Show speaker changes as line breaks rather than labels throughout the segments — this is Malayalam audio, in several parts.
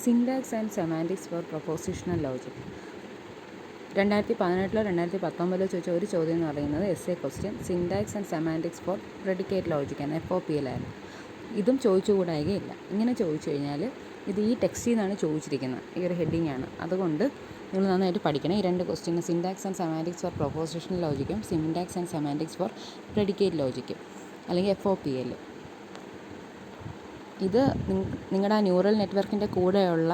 Syntax and semantics for propositional logic. 2018 2019 ചോദിച്ച ഒരു ചോദ്യം എന്ന് പറയുന്നത് as a question syntax and semantics for predicate logic എന്ന FOPയിലായിരുന്നു. ഇതും ചോദിച്ചുകൂടായികയില്ല. ഇങ്ങനെ ചോദിച്ചു കഴിഞ്ഞാൽ ഇത് ഈ ടെക്സ്റ്റിൽ നിന്നാണ് ചോദിച്ചിരിക്കുന്നത്, ഈ ഒരു ഹെഡിങ് ആണ്. അതുകൊണ്ട് നിങ്ങൾ നന്നായിട്ട് പഠിക്കണം. ഈ രണ്ട് question syntax and semantics for propositional ലോജിക്കും syntax and semantics for predicate ലോജിക്കും അല്ലെങ്കിൽ FOPL. ഇത് നിങ്ങളുടെ ആ ന്യൂറൽ നെറ്റ്വർക്കിൻ്റെ കൂടെയുള്ള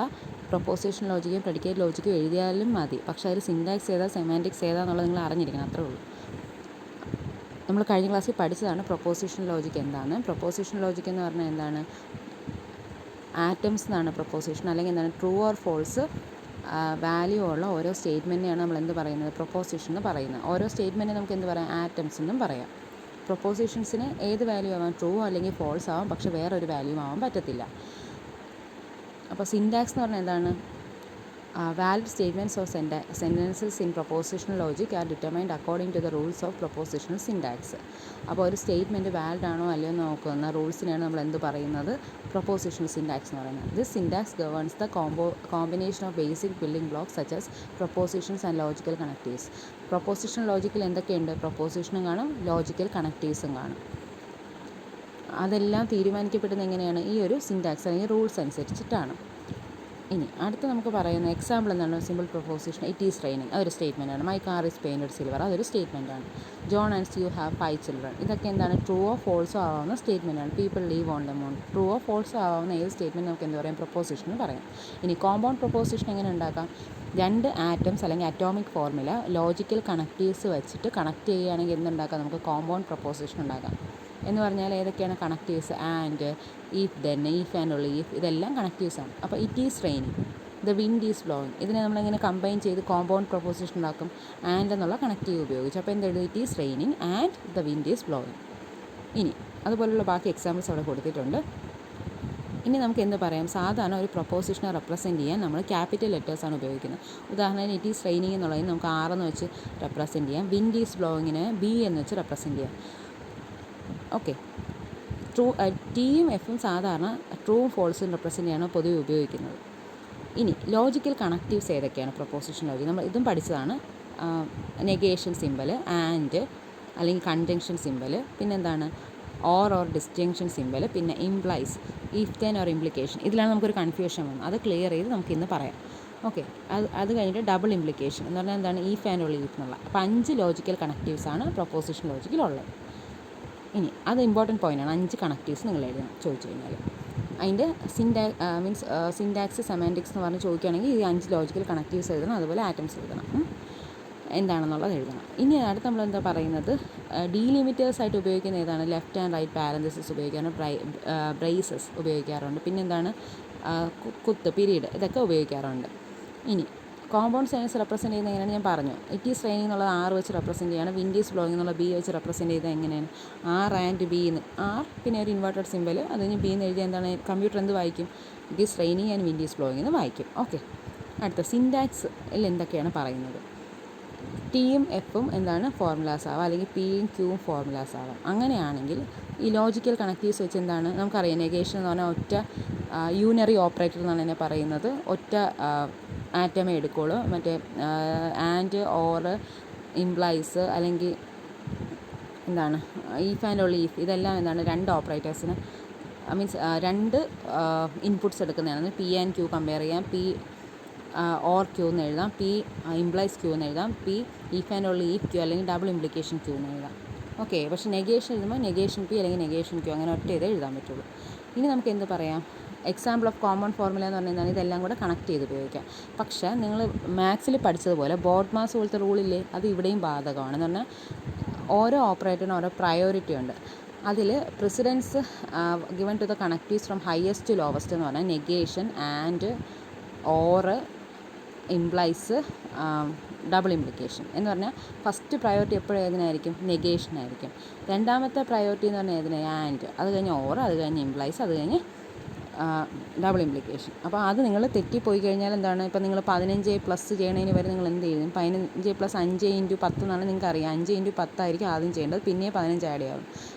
പ്രൊപ്പോസിഷൻ ലോജിക്കും പ്രെഡിക്കേറ്റ് ലോജിക്കും എഴുതിയാലും മതി. പക്ഷേ അതിൽ സിൻടാക്സ് ഏതാ സെമാൻറ്റിക്സ് ഏതാന്നുള്ളത് നിങ്ങൾ അറിഞ്ഞിരിക്കണം, അത്രേ ഉള്ളൂ. നമ്മൾ കഴിഞ്ഞ ക്ലാസ്സിൽ പഠിച്ചതാണ് പ്രൊപ്പോസിഷൻ ലോജിക് എന്താണ്. പ്രൊപ്പോസിഷൻ ലോജിക് എന്ന് പറഞ്ഞാൽ എന്താണ്? ആറ്റംസ് എന്നാണ് പ്രൊപ്പോസിഷൻ, അല്ലെങ്കിൽ എന്താണ് ട്രൂ ഓർ ഫോൾസ് വാല്യൂ ഉള്ള ഓരോ സ്റ്റേറ്റ്മെൻറ്റിനെയാണ് നമ്മൾ എന്ത് പറയുന്നത്? പ്രൊപ്പോസിഷൻ എന്ന് പറയുന്നത്. ഓരോ സ്റ്റേറ്റ്മെൻറ്റിനെ നമുക്ക് എന്ത് പറയാം? ആറ്റംസ് എന്നും പറയാം. പ്രൊപ്പോസിഷൻസിന് ഏത് വാല്യൂ ആവാം? ട്രൂ അല്ലെങ്കിൽ ഫോൾസ് ആവാം, പക്ഷേ വേറൊരു വാല്യൂ ആവാൻ പറ്റത്തില്ല. അപ്പോൾ സിൻടാക്സ് എന്ന് പറഞ്ഞാൽ എന്താണ്? Valid statements of sentences in propositional logic are determined according to the rules of propositional syntax. അപ്പോൾ ഒരു സ്റ്റേറ്റ്മെൻറ്റ് വാലിഡ് ആണോ അല്ലയോ എന്ന് നോക്കുന്ന റൂൾസിനെയാണ് നമ്മൾ എന്ത് പറയുന്നത്? പ്രൊപ്പോസിഷണൽ സിൻടാക്സ് എന്ന് പറയുന്നത്. This syntax governs the combination of basic building blocks such as propositions and logical connectives. Propositional ലോജിക്കിൽ എന്തൊക്കെയുണ്ട്? പ്രൊപ്പോസിഷനും കാണും, ലോജിക്കൽ കണക്റ്റീവ്സും കാണും. അതെല്ലാം തീരുമാനിക്കപ്പെടുന്നത് എങ്ങനെയാണ്? ഈ ഒരു സിൻടാക്സ് അല്ലെങ്കിൽ റൂൾസ് അനുസരിച്ചിട്ടാണ്. ഇനി അടുത്ത് നമുക്ക് പറയുന്ന എക്സാമ്പിൾ എന്താണ്? Simple proposition it is raining, അതൊരു സ്റ്റേറ്റ്മെൻറ്റാണ്. My car is painted silver, അതൊരു സ്റ്റേറ്റ്മെൻറ്റാണ്. John and you have 5 children, ഇതൊക്കെ എന്താണ്? ട്രൂ ഓ ഫോൾസോ ആവാവുന്ന സ്റ്റേറ്റ്മെൻറ്റാണ്. People live on the moon, true ഓ ഫോൾസോ ആവാവുന്ന ഏത് സ്റ്റേറ്റ്മെൻറ്റ് നമുക്ക് എന്ത് പറയാം? പ്രൊപ്പോസിഷൻ എന്ന് പറയാം. ഇനി കോമ്പൗണ്ട് പ്രൊപ്പോസിഷൻ എങ്ങനെ ഉണ്ടാക്കാം? രണ്ട് ആറ്റംസ് അല്ലെങ്കിൽ അറ്റോമിക് ഫോർമുല ലോജിക്കൽ കണക്റ്റീവ്സ് വെച്ചിട്ട് കണക്ട് ചെയ്യുകയാണെങ്കിൽ എന്തുണ്ടാക്കാം? നമുക്ക് കോമ്പൗണ്ട് പ്രൊപ്പോസിഷൻ ഉണ്ടാക്കാം. എന്ന് പറഞ്ഞാൽ ഏതൊക്കെയാണ് connectives? And, if, then, if and only if, ഇതെല്ലാം കണക്റ്റീവ്സാണ്. അപ്പോൾ it is raining, the wind is blowing, ഇതിനെ നമ്മളിങ്ങനെ കമ്പൈൻ ചെയ്ത് കോമ്പൗണ്ട് പ്രൊപ്പോസിഷൻ ഉണ്ടാക്കും ആൻഡ് എന്നുള്ള കണക്റ്റീവ് ഉപയോഗിച്ച്. അപ്പോൾ എന്തെഴുതും? It is raining and the wind is blowing. ഇനി അതുപോലുള്ള ബാക്കി എക്സാമ്പിൾസ് അവിടെ കൊടുത്തിട്ടുണ്ട്. ഇനി നമുക്ക് എന്ത് പറയാം? സാധാരണ ഒരു പ്രൊപ്പോസിഷനെ റെപ്രസെൻറ്റ് ചെയ്യാൻ നമ്മൾ ക്യാപിറ്റൽ ലെറ്റേഴ്സാണ് ഉപയോഗിക്കുന്നത്. ഉദാഹരണത്തിന് ഇറ്റ് ഈസ് റെയിനിങ് എന്നുള്ളതിന് നമുക്ക് R എന്ന് വെച്ച് റെപ്രസെൻറ്റ് ചെയ്യാം. വിൻഡ് ഈസ് ബ്ലോയിങ്ങിന് B എന്ന് വെച്ച് റെപ്രസെൻറ്റ് ചെയ്യാം. ഓക്കെ, ടിയും എഫും സാധാരണ ട്രൂവും ഫോൾസും റെപ്രസെൻറ്റ് ചെയ്യാനോ പൊതുവെ ഉപയോഗിക്കുന്നത്. ഇനി ലോജിക്കൽ കണക്റ്റീവ്സ് ഏതൊക്കെയാണ്? പ്രൊപ്പോസിഷൻ ലോജിക് നമ്മൾ ഇതും പഠിച്ചതാണ്. നെഗേഷൻ സിമ്പൽ, ആൻഡ് അല്ലെങ്കിൽ കൺജങ്ഷൻ സിമ്പൽ, പിന്നെന്താണ്? ഓർ ഡിസ്റ്റിങ്ഷൻ സിമ്പൽ, പിന്നെ implies, if then or implication. ഇതിലാണ് നമുക്കൊരു കൺഫ്യൂഷൻ വന്നത്. അത് ക്ലിയർ ചെയ്ത് നമുക്കിന്ന് പറയാം. ഓക്കെ, അത് കഴിഞ്ഞിട്ട് ഡബിൾ ഇംപ്ലിക്കേഷൻ എന്ന് പറഞ്ഞാൽ എന്താണ്? ഈഫ് ആൻഡ് ഓൺലി ഈഫ് എന്നുള്ള. അപ്പോൾ 5 ലോജിക്കൽ കണക്റ്റീവ്സ് ആണ് പ്രൊപ്പോസിഷൻ ലോജിക്കിലുള്ളത്. ഇനി അത് ഇമ്പോർട്ടൻറ്റ് പോയിൻ്റാണ്. 5 കണക്റ്റീവ്സ് നിങ്ങൾ എഴുതണം ചോദിച്ചു കഴിഞ്ഞാൽ. അതിൻ്റെ സിൻടാക്സ് സെമാൻറ്റിക്സ് എന്ന് പറഞ്ഞ് ചോദിക്കുകയാണെങ്കിൽ ഈ 5 ലോജിക്കൽ കണക്റ്റീവ്സ് എഴുതണം, അതുപോലെ ആറ്റംസ് എഴുതണം, എന്താണെന്നുള്ളത് എഴുതണം. ഇനി അടുത്ത് നമ്മൾ എന്താ പറയുന്നത്? ഡീലിമിറ്റേഴ്സ് ആയിട്ട് ഉപയോഗിക്കുന്ന ഏതാണ്? ലെഫ്റ്റ് ആൻഡ് റൈറ്റ് പാരന്തസിസ് ഉപയോഗിക്കാറുണ്ട്, ബ്രേസസ് ഉപയോഗിക്കാറുണ്ട്, പിന്നെന്താണ്? കുത്ത്, പീരീഡ്, ഇതൊക്കെ ഉപയോഗിക്കാറുണ്ട്. ഇനി കോമ്പൗണ്ട് സയൻസ് റെപ്രസെൻറ്റ് ചെയ്യുന്നത് എങ്ങനെയാണ് ഞാൻ പറഞ്ഞു. ഇറ്റ് ഈസ് റെയിനിങ് എന്നുള്ളത് R വെച്ച് റെപ്രസെൻറ്റ് ചെയ്യാണ്. വിൻഡ് ഈസ് ബ്ലോയിങ് എന്നുള്ള B വെച്ച് റെപ്രസെൻറ്റ് ചെയ്തത് എങ്ങനെയാണ്? R ആൻഡ് B എന്ന്. R പിന്നെ ഒരു ഇൻവേർട്ടഡ് സിമ്പൽ, അതിന് B എന്ന് എഴുതിയാൽ എന്താണ്? കമ്പ്യൂട്ടർ എന്ത് വായിക്കും? It is raining and wind is blowing എന്ന് വായിക്കും. ഓക്കെ, അടുത്ത സിൻടാക്സിൽ എന്തൊക്കെയാണ് പറയുന്നത്? ടിയും എഫും എന്താണ്? ഫോർമുലാസ് ആവാം, അല്ലെങ്കിൽ പിയും ക്യൂവും ഫോർമുലാസ് ആവാം. അങ്ങനെയാണെങ്കിൽ ഈ ലോജിക്കൽ കണക്റ്റീവ്സ് വെച്ച് എന്താണ്? നമുക്കറിയാം നെഗേഷൻ എന്ന് പറഞ്ഞാൽ ഒറ്റ യൂണറി ഓപ്പറേറ്റർ എന്നാണ് എന്നെ പറയുന്നത്. ഒറ്റ ആറ്റമേ എടുക്കുകയുള്ളൂ. മറ്റേ ആൻഡ്, ഓർ, ഇംപ്ലൈസ്, അല്ലെങ്കിൽ എന്താണ്? ഈഫ് ആൻഡ് ഓൺലി ഈഫ്, ഇതെല്ലാം എന്താണ്? 2 ഓപ്പറേറ്റേഴ്സിന് മീൻസ് 2 ഇൻപുട്സ് എടുക്കുന്നതാണ്. പി ആൻഡ് ക്യൂ കമ്പയർ ചെയ്യാം. പി ഓർ ക്യൂ എന്ന് എഴുതാം, പി ഇംപ്ലൈസ് ക്യൂ എന്ന് എഴുതാം, P if and only if Q അല്ലെങ്കിൽ ഡബിൾ ഇംപ്ലിക്കേഷൻ ക്യൂ എന്ന് എഴുതാം. ഓക്കെ, പക്ഷേ നെഗേഷൻ എഴുതുമ്പോൾ നെഗേഷൻ പി അല്ലെങ്കിൽ നെഗേഷൻ ക്യൂ അങ്ങനെ ഒറ്റ ഇതേ എഴുതാൻ പറ്റുള്ളൂ. ഇനി നമുക്ക് എന്ത് പറയാം? എക്സാമ്പിൾ ഓഫ് കോമൺ ഫോർമുല എന്ന് പറഞ്ഞാൽ ഇതെല്ലാം കൂടെ കണക്ട് ചെയ്ത് ഉപയോഗിക്കാം. പക്ഷേ നിങ്ങൾ മാത്സിൽ പഠിച്ചതുപോലെ ബോർഡ് മാസ് പോലത്തെ റൂളില്ലേ, അത് ഇവിടെയും ബാധകമാണ്. എന്ന് പറഞ്ഞാൽ ഓരോ ഓപ്പറേറ്ററിനും ഓരോ പ്രയോറിറ്റി ഉണ്ട്. അതിൽ precedence given to the connectives from highest to lowest എന്ന് പറഞ്ഞാൽ negation, and, or, implies, double implication എന്ന് പറഞ്ഞാൽ ഫസ്റ്റ് പ്രയോറിറ്റി എപ്പോഴും ഏതിനായിരിക്കും? നെഗേഷനായിരിക്കും. രണ്ടാമത്തെ പ്രയോറിറ്റി എന്ന് പറഞ്ഞാൽ ഏതിനാണ്? ആൻഡ്, അത് കഴിഞ്ഞ് ഓർ, അത് കഴിഞ്ഞ് ഇംപ്ലൈസ്, അത് കഴിഞ്ഞ് ഡബിൾ ഇംപ്ലിക്കേഷൻ. അപ്പോൾ അത് നിങ്ങൾ തെറ്റിപ്പോയി കഴിഞ്ഞാൽ എന്താണ്? ഇപ്പോൾ നിങ്ങൾ 15 പ്ലസ് ചെയ്യണതിന് വരെ നിങ്ങൾ എന്ത് ചെയ്യും? 15 + 5 × 10 എന്നാണ് നിങ്ങൾക്ക് അറിയാം. 5 × 10 ആയിരിക്കും ആദ്യം ചെയ്യേണ്ടത്, പിന്നെ 15 ആഡ് ചെയ്യാവും.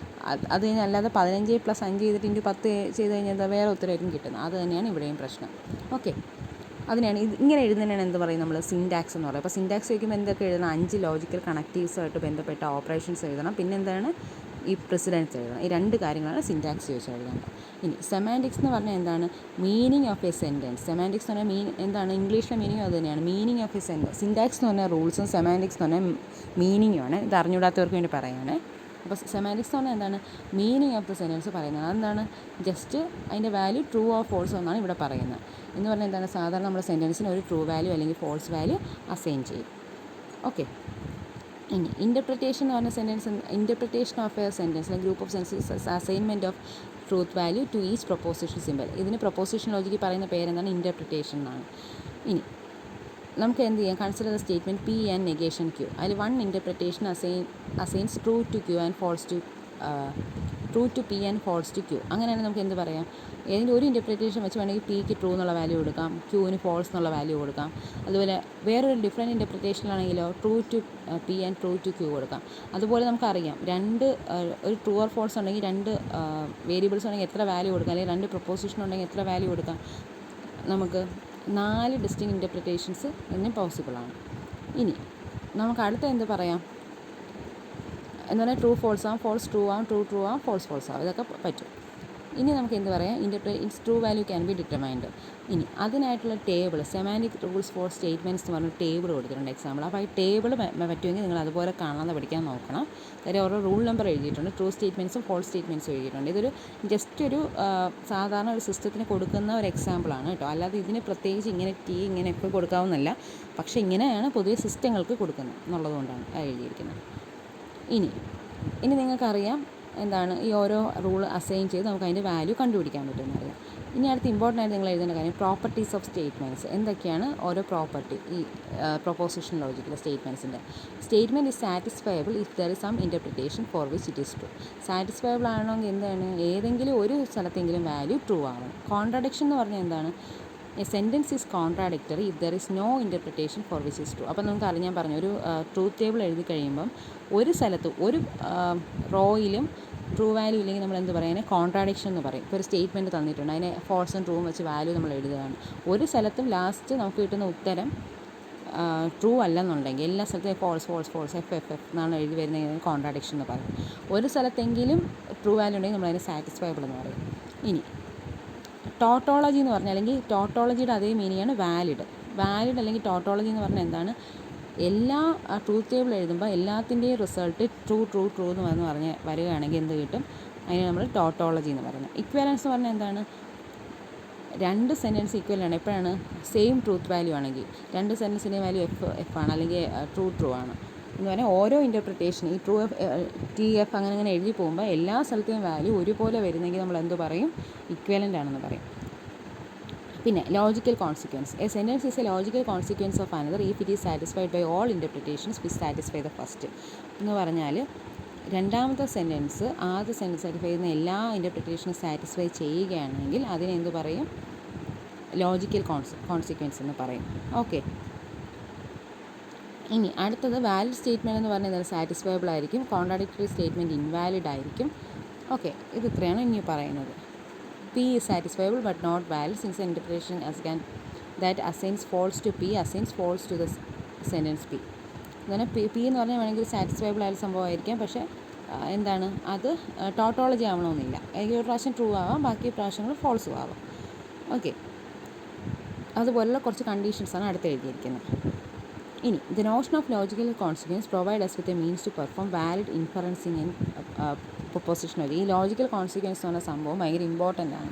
അത് കഴിഞ്ഞാൽ അല്ലാതെ 15 + 5 ചെയ്തിട്ട് ഇൻറ്റു 10 ചെയ്ത് കഴിഞ്ഞാൽ വേറെ ഉത്തരമായിരിക്കും കിട്ടുന്നത്. അത് തന്നെയാണ് ഇവിടെയും പ്രശ്നം. ഓക്കെ, അതിനാണ് ഇങ്ങനെ എഴുതുന്നതിനാണ് എന്ത് പറയും നമ്മൾ സിൻടാക്സ് എന്ന് പറയും. അപ്പോൾ സിൻടാക്സ് ചോദിക്കുമ്പോൾ എന്തൊക്കെ എഴുതണം? 5 ലോജിക്കൽ കണക്റ്റീവ്സുമായിട്ട് ബന്ധപ്പെട്ട ഓപ്പറേഷൻസ് എഴുതണം. പിന്നെ എന്താണ് ഈ പ്രസിഡൻസ് എഴുതണം. ഈ 2 കാര്യങ്ങളാണ് സിൻടാക്സ് ചോദിച്ചാൽ എഴുതേണ്ടത്. ഇനി സെമാൻറ്റിക്സ് എന്ന് പറഞ്ഞാൽ എന്താണ്? Meaning of a sentence. Semantics എന്ന് പറഞ്ഞാൽ എന്താണ്? ഇംഗ്ലീഷിലെ മീനിങ് അത് തന്നെയാണ്, meaning of a sentence. Syntax എന്ന് പറഞ്ഞാൽ റൂൾസും, സെമാൻറ്റിക്സ് എന്ന് പറഞ്ഞാൽ മീനിങ്ങുമാണ്. ഇത് അറിഞ്ഞുകൂടാത്തവർക്ക് വേണ്ടി പറയുകയാണ്. അപ്പോൾ സെമാൻറ്റിക്സ് എന്ന് പറഞ്ഞാൽ എന്താണ്? മീനിങ് ഓഫ് ദ സെൻറ്റൻസ് പറയുന്നത്. അതെന്താണ്? ജസ്റ്റ് അതിൻ്റെ വാല്യൂ ട്രൂ ഓർ ഫോൾസ് എന്നാണ് ഇവിടെ പറയുന്നത്. എന്ന് പറഞ്ഞാൽ എന്താണ്? സാധാരണ നമ്മൾ സെൻറ്റൻസിന് ഒരു ട്രൂ വാല്യൂ അല്ലെങ്കിൽ ഫോൾസ് വാല്യൂ അസൈൻ ചെയ്യും. ഓക്കെ, ഇനി ഇൻ്റർപ്രിറ്റേഷൻ എന്ന് പറഞ്ഞ sentence, interpretation of a sentence അല്ലെങ്കിൽ group of sentences assignment of truth value to each proposition simple. ഇതിന് പ്രൊപ്പോസിഷൻ ലോജിക്ക് പറയുന്ന പേരെന്താണ്? ഇൻ്റർപ്രിറ്റേഷൻ എന്നാണ്. ഇനി നമുക്ക് എന്ത് ചെയ്യാം? Consider the statement P and negation Q. അതിൽ one interpretation assigns true to Q and false to true to P and false to Q. അങ്ങനെയാണെങ്കിൽ നമുക്ക് എന്ത് പറയാം? ഏതെങ്കിലും ഒരു ഇൻ്റർപ്രിറ്റേഷൻ വെച്ച് വേണമെങ്കിൽ പിക്ക് ട്രൂ എന്നുള്ള വാല്യൂ കൊടുക്കാം, ക്യൂവിന് ഫോൾസ് എന്നുള്ള വാല്യൂ കൊടുക്കാം. അതുപോലെ വേറൊരു ഡിഫറെൻറ്റ് ഇൻ്റർപ്രിറ്റേഷനാണെങ്കിലോ true to P and true to Q കൊടുക്കാം. അതുപോലെ നമുക്കറിയാം ഒരു ട്രൂ ഓർ ഫോൾസ് ഉണ്ടെങ്കിൽ 2 വേരിയബിൾസ് ഉണ്ടെങ്കിൽ എത്ര വാല്യൂ കൊടുക്കാം, അല്ലെങ്കിൽ 2 പ്രൊപ്പോസിഷൻ ഉണ്ടെങ്കിൽ എത്ര വാല്യൂ കൊടുക്കാം? നമുക്ക് 4 ഡിസ്റ്റിങ് ഇൻ്റർപ്രിറ്റേഷൻസ് തന്നെ പോസിബിളാണ്. ഇനി നമുക്ക് അടുത്ത എന്ത് പറയാം എന്ന് പറഞ്ഞാൽ ട്രൂ ഫോൾസ് ആവും, ഫോൾസ് ട്രൂ ആവും, ട്രൂ ആവും, ഫോൾസ് ആവും. ഇതൊക്കെ പറ്റും. ഇനി നമുക്ക് എന്ത് പറയാം? It's true value can be determined. ഇനി അതിനായിട്ടുള്ള table, semantic rules for statements എന്ന് പറഞ്ഞ ടേബിൾ കൊടുത്തിട്ടുണ്ട് എക്സാമ്പിൾ. അപ്പോൾ ഈ ടേബിൾ പറ്റുമെങ്കിൽ നിങ്ങൾ അതുപോലെ കാണാതെ പഠിക്കാൻ നോക്കണം. കാര്യം ഓരോ റൂൾ നമ്പർ എഴുതിയിട്ടുണ്ട്, ട്രൂ സ്റ്റേറ്റ്മെൻറ്റ്സും ഫോൾസ് സ്റ്റേറ്റ്മെൻറ്റ്സും എഴുതിയിട്ടുണ്ട്. ഇതൊരു ജസ്റ്റ് ഒരു സാധാരണ ഒരു സിസ്റ്റത്തിന് കൊടുക്കുന്ന ഒരു എക്സാമ്പിളാണ് കേട്ടോ. അല്ലാതെ ഇതിന് പ്രത്യേകിച്ച് ഇങ്ങനെയൊക്കെ കൊടുക്കാവുന്നല്ല. പക്ഷേ ഇങ്ങനെയാണ് പൊതുവെ സിസ്റ്റങ്ങൾക്ക് കൊടുക്കുന്നത് എന്നുള്ളതുകൊണ്ടാണ് എഴുതിയിരിക്കുന്നത്. ഇനി നിങ്ങൾക്കറിയാം എന്താണ് ഈ ഓരോ റൂൾ അസൈൻ ചെയ്ത് നമുക്ക് അതിൻ്റെ വാല്യൂ കണ്ടുപിടിക്കാൻ പറ്റുമെന്നറിയാം. ഇനി അടുത്ത് ഇമ്പോർട്ടൻ്റ് ആയിട്ട് നിങ്ങൾ എഴുതേണ്ട കാര്യം പ്രോപ്പർട്ടീസ് ഓഫ് സ്റ്റേറ്റ്മെൻറ്റ്സ്. എന്തൊക്കെയാണ് ഓരോ പ്രോപ്പർട്ടി ഈ പ്രൊപ്പോസിഷൻ ലോജിക്കിലെ സ്റ്റേറ്റ്മെൻറ്റ്സിൻ്റെ? Statement is satisfiable if there is some interpretation for which it is true. Satisfiable ആണെങ്കിൽ എന്താണ്? ഏതെങ്കിലും ഒരു സ്ഥലത്തെങ്കിലും വാല്യൂ ട്രൂ ആവണം. കോൺട്രാഡിക്ഷൻ എന്ന് പറഞ്ഞാൽ എന്താണ്? A sentence is contradictory if there is no interpretation for which is true. അപ്പോൾ നമുക്ക് ഞാൻ പറഞ്ഞു, ഒരു ട്രൂത്ത് ടേബിൾ എഴുതി കഴിയുമ്പം ഒരു സ്ഥലത്ത് ഒരു റോയിലും ട്രൂ വാല്യൂ ഇല്ലെങ്കിൽ നമ്മൾ എന്ത് പറയുന്നത്? കോൺട്രാഡിക്ഷൻ എന്ന് പറയും. ഇപ്പോൾ ഒരു സ്റ്റേറ്റ്മെൻറ്റ് തന്നിട്ടുണ്ട്, അതിനെ ഫോൾസും ട്രൂവും വെച്ച് വാല്യൂ നമ്മൾ എഴുതുകയാണ്. ഒരു സ്ഥലത്തും ലാസ്റ്റ് നമുക്ക് കിട്ടുന്ന ഉത്തരം ട്രൂ അല്ലെന്നുണ്ടെങ്കിൽ എല്ലാ സ്ഥലത്തും ഫോൾസ് എഫ് എന്നാണ് എഴുതി വരുന്നത്, കോൺട്രാഡിക്ഷൻ എന്ന് പറയും. ഒരു സ്ഥലത്തെങ്കിലും ട്രൂ വാല്യൂ ഉണ്ടെങ്കിൽ നമ്മളതിനെ സാറ്റിസ്ഫയബിൾ എന്ന് പറയും. ഇനി ടോട്ടോളജി എന്ന് പറഞ്ഞാൽ, അല്ലെങ്കിൽ ടോട്ടോളജിയുടെ അതേ മീനിങ്ങാണ് വാലിഡ് അല്ലെങ്കിൽ ടോട്ടോളജി എന്ന് പറഞ്ഞാൽ എന്താണ്? എല്ലാ ട്രൂത്ത് ടേബിൾ എഴുതുമ്പോൾ എല്ലാത്തിൻ്റെയും റിസൾട്ട് ട്രൂ എന്ന് വരികയാണെങ്കിൽ എന്ത് കിട്ടും? അതിന് നമ്മൾ ടോട്ടോളജി എന്ന് പറയുന്നത്. ഇക്വലൻസ് എന്ന് പറഞ്ഞാൽ എന്താണ്? 2 സെൻറ്റൻസ് ഈക്വൽ ആണ് എപ്പോഴാണ്? സെയിം ട്രൂത്ത് വാല്യൂ ആണെങ്കിൽ. 2 സെൻറ്റൻസിൻ്റെ വാല്യൂ എഫ് ആണ്, അല്ലെങ്കിൽ ട്രൂ ആണ് എന്ന് പറഞ്ഞാൽ ഓരോ ഇൻ്റർപ്രിറ്റേഷൻ ഈ ട്രൂ TF അങ്ങനെ എഴുതി പോകുമ്പോൾ എല്ലാ സ്ഥലത്തെയും വാല്യൂ ഒരുപോലെ വരുന്നെങ്കിൽ നമ്മൾ എന്ത് പറയും? ഇക്വലൻ്റ് ആണെന്ന് പറയും. പിന്നെ logical consequence. A sentence is a logical consequence of another if it is satisfied by all interpretations which satisfy the first. എന്ന് പറഞ്ഞാൽ രണ്ടാമത്തെ സെൻറ്റൻസ് ആദ്യത്തെ സെൻറ്റൻസ് സാറ്റിസ്ഫൈ ചെയ്യുന്ന എല്ലാ ഇൻ്റർപ്രിറ്റേഷനും സാറ്റിസ്ഫൈ ചെയ്യുകയാണെങ്കിൽ അതിനെ എന്ത് പറയും? ലോജിക്കൽ കോൺസിക്വൻസ് എന്ന് പറയും. ഓക്കെ, ഇനി അടുത്തത് വാലിഡ് സ്റ്റേറ്റ്മെൻറ്റ് എന്ന് പറഞ്ഞാൽ സാറ്റിസ്ഫയബിൾ ആയിരിക്കും, കോൺട്രാഡിക്ടറി സ്റ്റേറ്റ്മെൻറ്റ് ഇൻവാലിഡ് ആയിരിക്കും. ഓക്കെ, ഇത് ഇത്രയാണ് ഇനി പറയുന്നത്. P is satisfiable but not valid since the interpretation that assigns false to P assigns false to the sentence P. അങ്ങനെ P എന്ന് പറഞ്ഞാൽ വേണമെങ്കിൽ സാറ്റിസ്ഫയബിൾ ആയ സംഭവമായിരിക്കാം, പക്ഷേ എന്താണ് അത് ടോട്ടോളജി ആവണമെന്നില്ല. അല്ലെങ്കിൽ ഒരു പ്രാവശ്യം ട്രൂ ആവാം, ബാക്കി പ്രാവശ്യങ്ങൾ ഫോൾസും ആവാം. ഓക്കെ, അതുപോലുള്ള കുറച്ച് കണ്ടീഷൻസാണ് അടുത്ത് എഴുതിയിരിക്കുന്നത്. ഇനി the notion of logical consequence provide us with a means to perform valid inferencing in proposition logic. ഈ ലോജിക്കൽ കോൺസിക്വൻസ് എന്ന് പറഞ്ഞ സംഭവം ഭയങ്കര ഇമ്പോർട്ടൻ്റ് ആണ്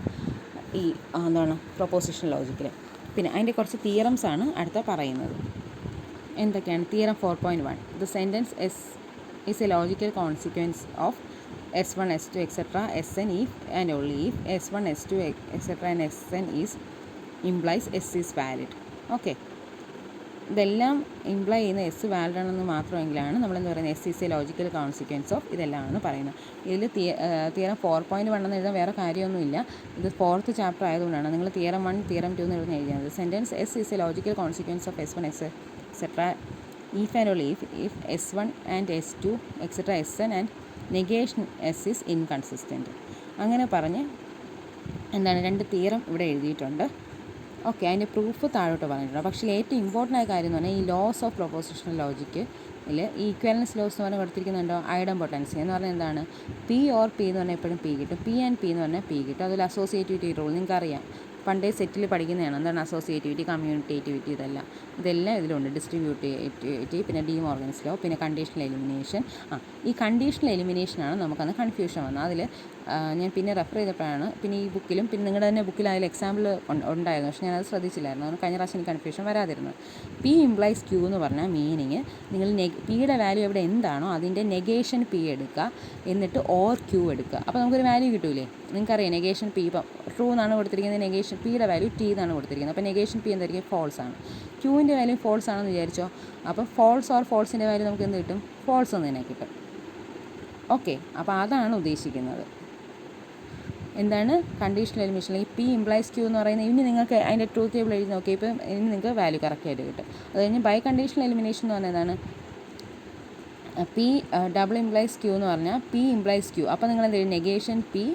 ഈ പ്രൊപ്പോസിഷൻ ലോജിക്കിൽ. പിന്നെ അതിൻ്റെ കുറച്ച് തിയറംസ് ആണ് അടുത്ത പറയുന്നത്. എന്തൊക്കെയാണ്? Theorem 4.1 the sentence is a logical consequence of S1, S2, etc. Sn if and only if S1, S2, etc. and Sn implies S is valid. Okay, ഇതെല്ലാം ഇംപ്ലൈ ചെയ്യുന്ന എസ് വാലിഡ് ആണെന്ന് മാത്രമെങ്കിലാണ് നമ്മളെന്ന് പറയുന്നത് S is a logical consequence of ഇതെല്ലാമാണ് പറയുന്നത്. ഇതിൽ തിയറം 4.1 എന്ന് എഴുതാൻ വേറെ കാര്യമൊന്നുമില്ല, ഇത് 4th ചാപ്റ്റർ ആയതുകൊണ്ടാണ്. നിങ്ങൾ തിയറം 1 തിയറം 2 എന്ന് എഴുതുന്ന എഴുതിയത്. Sentence S is a logical consequence of S1, etc. if and only if S1 and S2 etc. Sn and negation S is inconsistent. അങ്ങനെ പറഞ്ഞ് എന്താണ് 2 തിയറം ഇവിടെ എഴുതിയിട്ടുണ്ട്. ഓക്കെ, അതിൻ്റെ പ്രൂഫ് താഴോട്ട് പറഞ്ഞിട്ടുണ്ട്. പക്ഷേ ഏറ്റവും ഇമ്പോർട്ടൻ്റ് ആയ കാര്യം എന്ന് പറഞ്ഞാൽ ഈ ലോസ് ഓഫ് പ്രൊപ്പോസിഷണൽ ലോജിക്ക് ഈ ഈക്വാലൻസ് ലോസ് എന്ന് പറഞ്ഞാൽ കൊടുത്തിരിക്കുന്നുണ്ടോ, ഐഡംപൊട്ടൻസി എന്ന് പറഞ്ഞാൽ എന്താണ്, പി ഓർ പി എന്ന് പറഞ്ഞാൽ എപ്പോഴും പി കിട്ടും, പി ആൻഡ് പി എന്ന് പറഞ്ഞാൽ പി കിട്ടും. അതിൽ അസോസിയേറ്റിവിറ്റി റൂൾ നിങ്ങൾക്കറിയാം, പണ്ടേ സെറ്റിൽ പഠിക്കുന്നതാണ്. എന്താണ് അസോസിയേറ്റിവിറ്റി, കമ്മ്യൂണിറ്റേറ്റിവിറ്റി, ഇതെല്ലാം ഇതിലുണ്ട്. ഡിസ്ട്രിബ്യൂട്ടിവിറ്റി, പിന്നെ ഡിമോർഗൻസ് ലോ, പിന്നെ കണ്ടീഷണൽ എലിമിനേഷൻ. ഈ കണ്ടീഷണൽ എലിമിനേഷനാണ് നമുക്കന്ന് കൺഫ്യൂഷൻ വന്നത്. അതിൽ ഞാൻ പിന്നെ റെഫർ ചെയ്തപ്പോഴാണ്, പിന്നെ ഈ ബുക്കിലും പിന്നെ നിങ്ങളുടെ തന്നെ ബുക്കിൽ അതിൽ എക്സാമ്പിൾ ഉണ്ടായിരുന്നു, പക്ഷേ ഞാനത് ശ്രദ്ധിച്ചില്ലായിരുന്നു. അതുകൊണ്ട് കഴിഞ്ഞ പ്രാവശ്യം എനിക്ക് കൺഫ്യൂഷൻ വരാതിരുന്നത്. പി ഇംപ്ലൈസ് ക്യൂ എന്ന് പറഞ്ഞാൽ മീനിങ്, നിങ്ങൾ പിയുടെ വാല്യൂ എവിടെ എന്താണോ അതിൻ്റെ നെഗേഷൻ പി എടുക്കുക, എന്നിട്ട് ഓർ ക്യൂ എടുക്കുക. അപ്പോൾ നമുക്കൊരു വാല്യൂ കിട്ടൂലേ. നിങ്ങൾക്കറിയാം നെഗേഷൻ പി ഇപ്പം ട്രൂ എന്നാണ് കൊടുത്തിരിക്കുന്നത്, നെഗേഷൻ പിയുടെ വാല്യൂ ടി എന്നാണ് കൊടുത്തിരിക്കുന്നത്. അപ്പോൾ നെഗേഷൻ പി എന്തായിരിക്കും, ഫോൾസ് ആണ്. ക്യൂവിൻ്റെ വാല്യൂ ഫോൾസ് ആണെന്ന് വിചാരിച്ചോ, അപ്പോൾ ഫോൾസ് ഓർ ഫോൾസിൻ്റെ വാല്യൂ നമുക്ക് എന്ത് കിട്ടും, ഫോൾസ് എന്ന് തന്നെ കിട്ടും. ഓക്കെ, അപ്പോൾ അതാണ് ഉദ്ദേശിക്കുന്നത്. എന്താണ് കണ്ടീഷണൽ എലിമിനേഷൻ, അല്ലെങ്കിൽ പി ഇംപ്ലൈസ് ക്യൂ എന്ന് പറയുന്നത്. ഇനി നിങ്ങൾക്ക് അതിൻ്റെ ട്രൂത്ത് ടേബിൾ എഴുതി നോക്കി, ഇപ്പോൾ ഇനി നിങ്ങൾക്ക് വാല്യൂ കറക്റ്റായിട്ട് കിട്ടും. അത് കഴിഞ്ഞ് ബൈ കണ്ടീഷണൽ എലിമിനേഷൻ എന്ന് പറഞ്ഞാൽ എന്താണ്, പി ഡബിൾ ഇംപ്ലൈസ് ക്യൂ എന്ന് പറഞ്ഞാൽ പി ഇംപ്ലൈസ് ക്യൂ. അപ്പോൾ നിങ്ങൾ എന്ത് ചെയ്യും, നെഗേഷൻ പി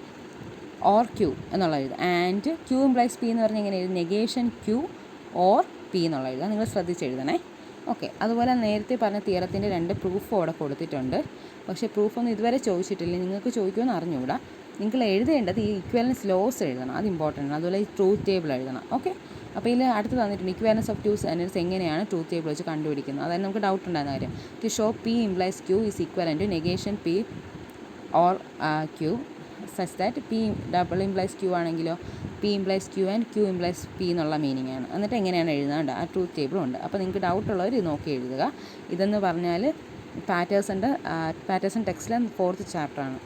ഓർ ക്യൂ എന്നുള്ള എഴുതുക. ആൻഡ് ക്യൂ ഇംപ്ലൈസ് പി എന്ന് പറഞ്ഞാൽ എങ്ങനെ എഴുതും, നെഗേഷൻ ക്യൂ ഓർ പി എന്നുള്ള എഴുതുക. നിങ്ങൾ ശ്രദ്ധിച്ചെഴുതണേ. ഓക്കെ, അതുപോലെ നേരത്തെ പറഞ്ഞ തിയറത്തിൻ്റെ 2 പ്രൂഫും അവിടെ കൊടുത്തിട്ടുണ്ട്. പക്ഷേ പ്രൂഫൊന്നും ഇതുവരെ ചോദിച്ചിട്ടില്ല, നിങ്ങൾക്ക് ചോദിക്കുമെന്ന് അറിഞ്ഞുകൂടാ. നിങ്ങൾ എഴുതേണ്ടത് ഈ ഇക്വാലൻസ് ലോസ് എഴുതണം, അത് ഇമ്പോർട്ടൻ്റ് ആണ്. അതുപോലെ ഈ ട്രൂത്ത് ടേബിൾ എഴുതണം. ഓക്കെ, അപ്പോൾ ഇതിൽ അടുത്ത് തന്നിട്ടുണ്ട് ഇക്വാലൻസ് ഓഫ് ടു സെൻറ്റൻസ് എങ്ങനെയാണ് ട്രൂത്ത് ടേബിൾ വെച്ച് കണ്ടുപിടിക്കുന്നത്. അതായത് നമുക്ക് ഡൗട്ട് ഉണ്ടായിരുന്ന കാര്യം, to show P implies Q is equivalent to negation P or Q such that P double implies Q ആണെങ്കിലോ P implies Q and Q implies P എന്നുള്ള മീനിങ് ആണ്. എന്നിട്ട് എങ്ങനെയാണ് എഴുതാണ്ട് ആ ട്രൂത്ത് ടേബിളും ഉണ്ട്. അപ്പോൾ നിങ്ങൾക്ക് ഡൗട്ടുള്ളവർ ഇത് നോക്കി എഴുതുക. ഇതെന്ന് പറഞ്ഞാൽ പാറ്റേഴ്സൺ ടെക്സ്റ്റിലെ 4th ചാപ്റ്ററാണ്.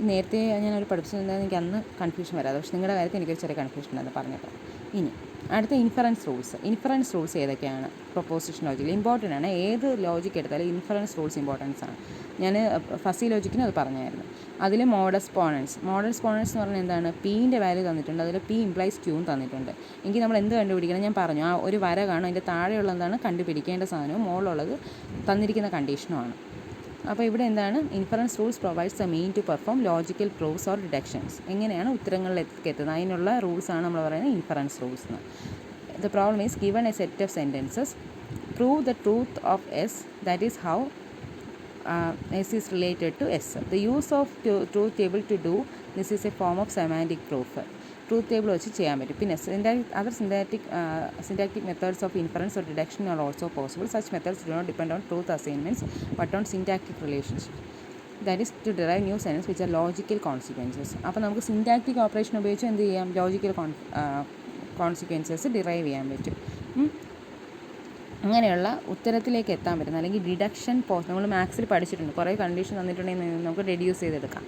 നേരത്തെ ഞാനവർ പഠിപ്പിച്ചിട്ടുണ്ടെങ്കിൽ എനിക്ക് അന്ന് കൺഫ്യൂഷൻ വരാതെ, പക്ഷേ നിങ്ങളുടെ കാര്യത്തിൽ എനിക്കൊരു ചെറിയ കൺഫ്യൂഷൻ ഉണ്ടായിരുന്നു പറഞ്ഞപ്പോൾ. ഇനി അടുത്ത ഇൻഫറൻസ് റൂൾസ് ഏതൊക്കെയാണ് പ്രൊപ്പോസിഷൻ ലോജിക്കിൽ ഇമ്പോർട്ടൻ്റ് ആണ്. ഏത് ലോജിക്ക് എടുത്താലും ഇൻഫറൻസ് റൂൾസ് ഇമ്പോർട്ടൻസ് ആണ്. ഞാൻ ഫസി ലോജിക്കിന് അത് പറഞ്ഞായിരുന്നു. അതിൽ മോഡസ് പോണൻസ് എന്ന് പറഞ്ഞാൽ എന്താണ്, പീൻ്റെ വാല്യൂ തന്നിട്ടുണ്ട്, അതിൽ പി ഇംപ്ലൈസ് ക്യൂവും തന്നിട്ടുണ്ട്. എങ്കിൽ നമ്മൾ എന്ത് കണ്ടുപിടിക്കണം, ഞാൻ പറഞ്ഞു ആ ഒരു വര കാണും, അതിൻ്റെ താഴെയുള്ള എന്താണ് കണ്ടുപിടിക്കേണ്ട സാധനവും മുകളിലുള്ളത് തന്നിരിക്കുന്ന കണ്ടീഷനുമാണ്. അപ്പോൾ ഇവിടെ എന്താണ്, inference rules provides the mean to perform logical proofs or deductions. എങ്ങനെയാണ് ഉത്തരങ്ങളിലേക്ക് എത്തുന്നത് അതിനുള്ള റൂൾസാണ് നമ്മൾ പറയുന്നത് ഇൻഫറൻസ് റൂൾസ് എന്ന്. The problem is given a set of sentences, prove the truth of S, that is how S is related to S. The use of truth table to do this is a form of semantic proof. Truth table വെച്ച് ചെയ്യാൻ പറ്റും. പിന്നെ other syntactic methods of inference or deduction are also possible. Such methods do not depend on truth assignments but on syntactic relationships. That is to derive new sentences which are logical consequences. അപ്പോൾ നമുക്ക് syntactic operation ഉപയോഗിച്ച് എന്ത് ചെയ്യാം, ലോജിക്കൽ കോൺസിക്വൻസസ് ഡിറൈവ് ചെയ്യാൻ പറ്റും. അങ്ങനെയുള്ള ഉത്തരത്തിലേക്ക് എത്താൻ പറ്റുന്ന, അല്ലെങ്കിൽ ഡിഡക്ഷൻ നമ്മൾ മാത്സിൽ പഠിച്ചിട്ടുണ്ട്, കുറേ കണ്ടീഷൻ തന്നിട്ടുണ്ടെങ്കിൽ നമുക്ക് റെഡ്യൂസ് ചെയ്തെടുക്കാം.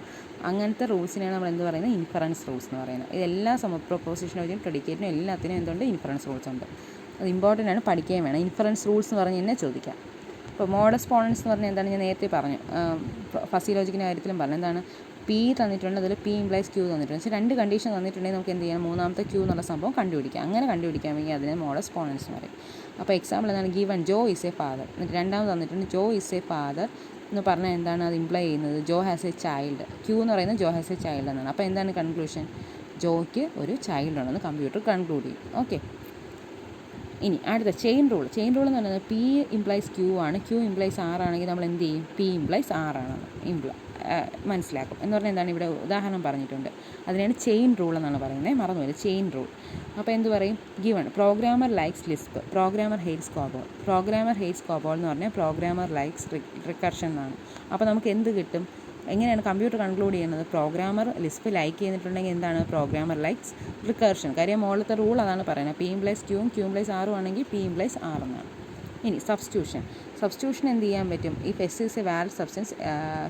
അങ്ങനത്തെ റൂൾസിനെയാണ് നമ്മൾ എന്ത് പറയുന്നത്, ഇൻഫറൻസ് റൂൾസ് എന്ന് പറയുന്നത്. ഇതെല്ലാ പ്രൊപ്പോസിഷനും പ്രെഡിക്കേറ്റിനും എല്ലാത്തിനും എന്തുണ്ട്, ഇൻഫറൻസ് റൂൾസ് ഉണ്ട്. അത് ഇമ്പോർട്ടൻ്റ് ആണ്, പഠിക്കുകയും വേണം. ഇൻഫറൻസ് റൂൾസ് എന്ന് പറഞ്ഞ് തന്നെ ചോദിക്കാം. ഇപ്പോൾ മോഡസ് പോണൻസ് എന്ന് പറഞ്ഞാൽ എന്താണ്, ഞാൻ നേരത്തെ പറഞ്ഞു, ഫസി ലോജിക്കിൻ്റെ കാര്യത്തിലും പറഞ്ഞു. എന്താണ്, പി തന്നിട്ടുണ്ട്, അതിൽ പി ഇംപ്ലൈസ് ക്യൂ തന്നിട്ടുണ്ട്. പക്ഷേ 2 കണ്ടീഷൻ തന്നിട്ടുണ്ടെങ്കിൽ നമുക്ക് എന്ത് ചെയ്യണം, മൂന്നാമത്തെ ക്യൂ എന്നുള്ള സംഭവം കണ്ടുപിടിക്കാം. അങ്ങനെ കണ്ടുപിടിക്കാമെങ്കിൽ അതിനെ മോഡസ് പോണൻസ് എന്ന് പറയും. അപ്പോൾ എക്സാമ്പിൾ എന്താണ്, given Joe is a father. എന്നിട്ട് രണ്ടാമത് തന്നിട്ടുണ്ട് ജോ ഈസ് എ ഫാദർ എന്ന് പറഞ്ഞാൽ എന്താണ് അത് ഇംപ്ലൈ ചെയ്യുന്നത്, ജോ ഹാസ് എ ചൈൽഡ്. ക്യൂ എന്ന് പറയുന്നത് ജോ ഹാസ് എ ചൈൽഡ് എന്നാണ്. അപ്പോൾ എന്താണ് കൺക്ലൂഷൻ, ജോയ്ക്ക് ഒരു ചൈൽഡ് ഉണ്ടെന്ന് കമ്പ്യൂട്ടർ കൺക്ലൂഡ് ചെയ്യും. ഓക്കെ, ഇനി അടുത്ത ചെയിൻ റൂൾ എന്ന് പറയുന്നത് പി ഇംപ്ലൈസ് ക്യൂ ആണ്, ക്യൂ ഇംപ്ലൈസ് ആർ ആണെങ്കിൽ നമ്മൾ എന്ത് ചെയ്യും, പി ഇംപ്ലൈസ് ആർ ആണെന്ന് മനസ്സിലാക്കും. എന്ന് പറഞ്ഞാൽ എന്താണ്, ഇവിടെ ഉദാഹരണം പറഞ്ഞിട്ടുണ്ട്. അതിനാണ് ചെയിൻ റൂൾ എന്നാണ് പറയുന്നത്, മറന്നുപോയത്, ചെയിൻ റൂൾ. അപ്പോൾ എന്ത് പറയും, given programmer likes Lisp, programmer hates COBOL. Programmer hates COBOL എന്ന് പറഞ്ഞാൽ പ്രോഗ്രാമർ ലൈക്സ് റിക്കർഷൻ എന്നാണ്. അപ്പോൾ നമുക്ക് എന്ത് കിട്ടും, എങ്ങനെയാണ് കമ്പ്യൂട്ടർ കൺക്ലൂഡ് ചെയ്യുന്നത്, പ്രോഗ്രാമർ ലിസ്പ് ലൈക്ക് ചെയ്തിട്ടുണ്ടെങ്കിൽ എന്താണ്, പ്രോഗ്രാമർ ലൈക്സ് റിക്കർഷൻ. കാര്യം മുകളിലത്തെ റൂൾ അതാണ് പറയുന്നത്, പി ഇംപ്ലൈസ് ക്യൂവും ക്യൂ ഇംപ്ലൈസ് ആറും ആണെങ്കിൽ പി ഇംപ്ലൈസ് ആർ എന്നാണ്. ഇനി സബ്സ്റ്റിറ്റ്യൂഷൻ എന്ത് ചെയ്യാൻ പറ്റും, if S is a valid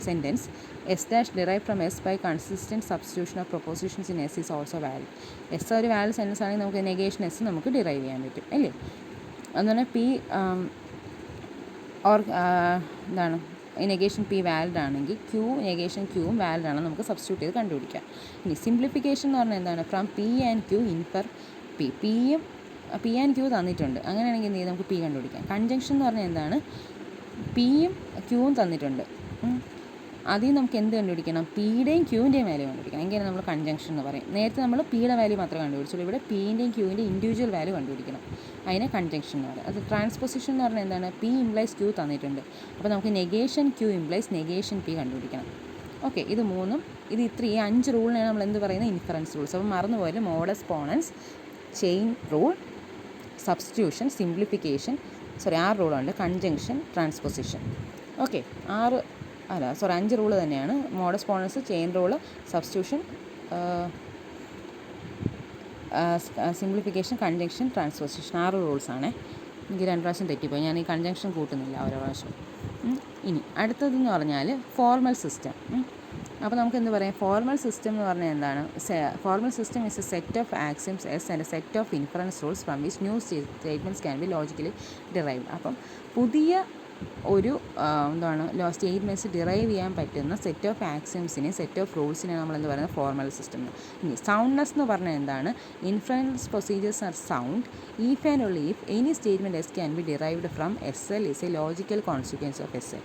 sentence S dash derive from S by consistent substitution of propositions in S is also valid. S ഒരു വാലിഡ് സെൻറ്റൻസ് ആണെങ്കിൽ നമുക്ക് നെഗേഷൻ എസ് നമുക്ക് ഡിറൈവ് ചെയ്യാൻ പറ്റും അല്ലേ. അതുപോലെ പി എന്താണ്, നെഗേഷൻ പി വാലിഡ് ആണെങ്കിൽ നെഗേഷൻ ക്യൂവും വാലിഡ് ആണെന്ന് നമുക്ക് സബ്സ്റ്റിറ്റ്യൂട്ട് ചെയ്ത് കണ്ടുപിടിക്കാം. ഇനി സിംപ്ലിഫിക്കേഷൻ എന്ന് പറഞ്ഞാൽ എന്താണ്, from P and Q infer P and Q തന്നിട്ടുണ്ട്, അങ്ങനെയാണെങ്കിൽ എന്ത് ചെയ്യും, നമുക്ക് പി കണ്ടുപിടിക്കാം. കൺജങ്ഷൻ എന്ന് പറഞ്ഞാൽ എന്താണ്, പിയും ക്യൂവും തന്നിട്ടുണ്ട്, ആദ്യം നമുക്ക് എന്ത് കണ്ടുപിടിക്കണം? പിയുടെയും ക്യൂവിൻ്റെയും വാല്യൂ കണ്ടുപിടിക്കണം. എങ്കിലും നമ്മൾ കൺജങ്ഷൻ എന്ന് പറയും. നേരത്തെ നമ്മൾ പിയുടെ വാല്യൂ മാത്രമേ കണ്ടുപിടിച്ചുള്ളൂ. ഇവിടെ പിൻ്റെയും ക്യൂവിൻ്റെയും ഇൻഡിവിജ്വൽ വാല്യൂ കണ്ടുപിടിക്കണം. അതിനെ കൺജങ്ഷൻ എന്ന് പറയും. അത് ട്രാൻസ്പോസിഷൻ എന്ന് പറഞ്ഞാൽ എന്താണ്? പി ഇംപ്ലൈസ് ക്യൂ തന്നിട്ടുണ്ട്. അപ്പോൾ നമുക്ക് negation Q implies negation P കണ്ടുപിടിക്കണം. ഓക്കെ, ഇത് മൂന്നും ഈ 5 റൂളിനെയാണ് നമ്മൾ എന്ത് പറയുന്നത്? Inference rules. അപ്പോൾ മറന്നുപോയാലും modus ponens, chain rule, substitution, simplification, 6 റൂളുണ്ട്. Conjunction, transposition. ഓക്കെ, 5 റൂള് തന്നെയാണ്. Modus ponens, chain rule, substitution, simplification, conjunction, transposition. 6 റൂൾസാണ്. എനിക്ക് 2 പ്രാവശ്യം തെറ്റിപ്പോയി. ഞാൻ ഈ കൺജങ്ഷൻ കൂട്ടുന്നില്ല ഓരോ പ്രാവശ്യം. ഇനി അടുത്തതെന്ന് പറഞ്ഞാൽ ഫോർമൽ സിസ്റ്റം. അപ്പോൾ നമുക്ക് എന്ത് പറയാം? ഫോർമൽ സിസ്റ്റം എന്ന് പറഞ്ഞാൽ എന്താണ്? Formal system is A set of axioms S and A set of inference rules from which new statements can be logically derived. അപ്പം പുതിയ ഒരു സ്റ്റേറ്റ്മെൻറ്റ്സ് ഡിറൈവ് ചെയ്യാൻ പറ്റുന്ന സെറ്റ് ഓഫ് ആക്സിയംസിനെ, സെറ്റ് ഓഫ് റൂൾസിനെയാണ് നമ്മൾ എന്ത് പറയുന്നത്? Formal system. ഇനി സൗണ്ട്നെസ് എന്ന് പറഞ്ഞാൽ എന്താണ്? Inference procedures are sound if and only if any statement S can be derived from SL is a logical consequence of SL.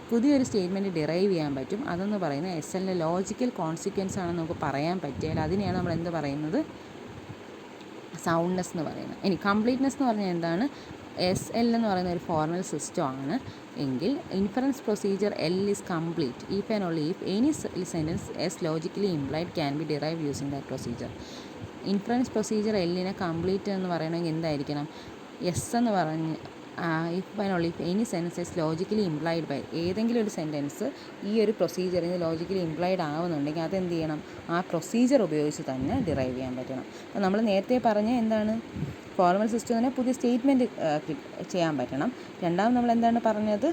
പുതിയൊരു സ്റ്റേറ്റ്മെൻറ്റ് ഡിറൈവ് ചെയ്യാൻ പറ്റും. അതെന്ന് പറയുന്നത് എസ് എല്ലിൻ്റെ ലോജിക്കൽ കോൺസിക്വൻസ് ആണെന്ന് നമുക്ക് പറയാൻ പറ്റിയാൽ അതിനെയാണ് നമ്മൾ എന്ത് പറയുന്നത്? സൗണ്ട്നെസ് എന്ന് പറയുന്നത്. ഇനി കംപ്ലീറ്റ്നെസ് എന്ന് പറഞ്ഞാൽ എന്താണ്? എസ് എൽ എന്ന് പറയുന്ന ഒരു ഫോർമൽ സിസ്റ്റമാണ് എങ്കിൽ inference procedure L is complete if and only if any sentence S logically implied can be derived using that procedure. Inference procedure എല്ലിനെ കംപ്ലീറ്റ് എന്ന് പറയണമെങ്കിൽ എന്തായിരിക്കണം? എസ് എന്ന് പറഞ്ഞ് if and only if any sentence logically implied by, ഏതെങ്കിലും ഒരു സെൻറ്റൻസ് ഈ ഒരു പ്രൊസീജിയറിന് ലോജിക്കലി ഇംപ്ലൈഡ് ആവുന്നുണ്ടെങ്കിൽ അതെന്ത് ചെയ്യണം? ആ പ്രൊസീജിയർ ഉപയോഗിച്ച് തന്നെ ഡിറൈവ് ചെയ്യാൻ പറ്റണം. അപ്പോൾ നമ്മൾ നേരത്തെ പറഞ്ഞ എന്താണ്? ഫോർമൽ സിസ്റ്റം തന്നെ പുതിയ സ്റ്റേറ്റ്മെൻറ്റ് ചെയ്യാൻ പറ്റണം. രണ്ടാമത് നമ്മൾ എന്താണ് പറഞ്ഞത്?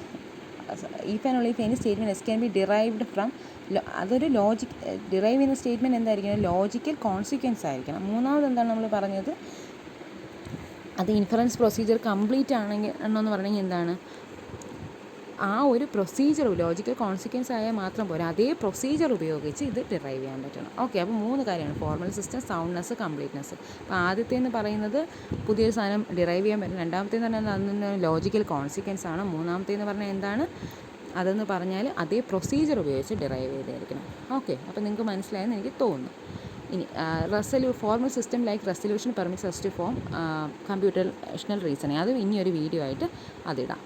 if and only if any statement S can be derived from, അതൊരു ഡിറൈവ് ചെയ്യുന്ന സ്റ്റേറ്റ്മെൻറ്റ് എന്തായിരിക്കണം? ലോജിക്കൽ കോൺസിക്വൻസ് ആയിരിക്കണം. മൂന്നാമത് എന്താണ് നമ്മൾ പറഞ്ഞത്? അത് ഇൻഫറൻസ് പ്രൊസീജിയർ കംപ്ലീറ്റ് ആണെങ്കിൽ എന്ന് പറയണമെങ്കിൽ എന്താണ്? ആ ഒരു പ്രൊസീജിയർ ലോജിക്കൽ കോൺസിക്വൻസ് ആയാൽ മാത്രം പോരാ, അതേ പ്രൊസീജിയർ ഉപയോഗിച്ച് ഇത് ഡിറൈവ് ചെയ്യാൻ പറ്റണം. ഓക്കെ, അപ്പോൾ 3 കാര്യമാണ്: ഫോർമൽ സിസ്റ്റം, സൗണ്ട്നെസ്, കംപ്ലീറ്റ്നെസ്. അപ്പോൾ ആദ്യത്തേന്ന് പറയുന്നത് പുതിയൊരു സാധനം ഡിറൈവ് ചെയ്യാൻ പറ്റും. രണ്ടാമത്തേന്ന് പറഞ്ഞാൽ അതിന് ലോജിക്കൽ കോൺസിക്വൻസ് ആണ്. മൂന്നാമത്തേന്ന് പറഞ്ഞാൽ എന്താണ്? അതെന്ന് പറഞ്ഞാൽ അതേ പ്രൊസീജിയർ ഉപയോഗിച്ച് ഡിറൈവ് ചെയ്തായിരിക്കണം. ഓക്കെ, അപ്പോൾ നിങ്ങൾക്ക് മനസ്സിലായെന്ന് എനിക്ക് തോന്നുന്നു. ഇനി formal system like resolution permits us to form computational reasoning. അത് ഇനിയൊരു വീഡിയോ ആയിട്ട് അതിടാം.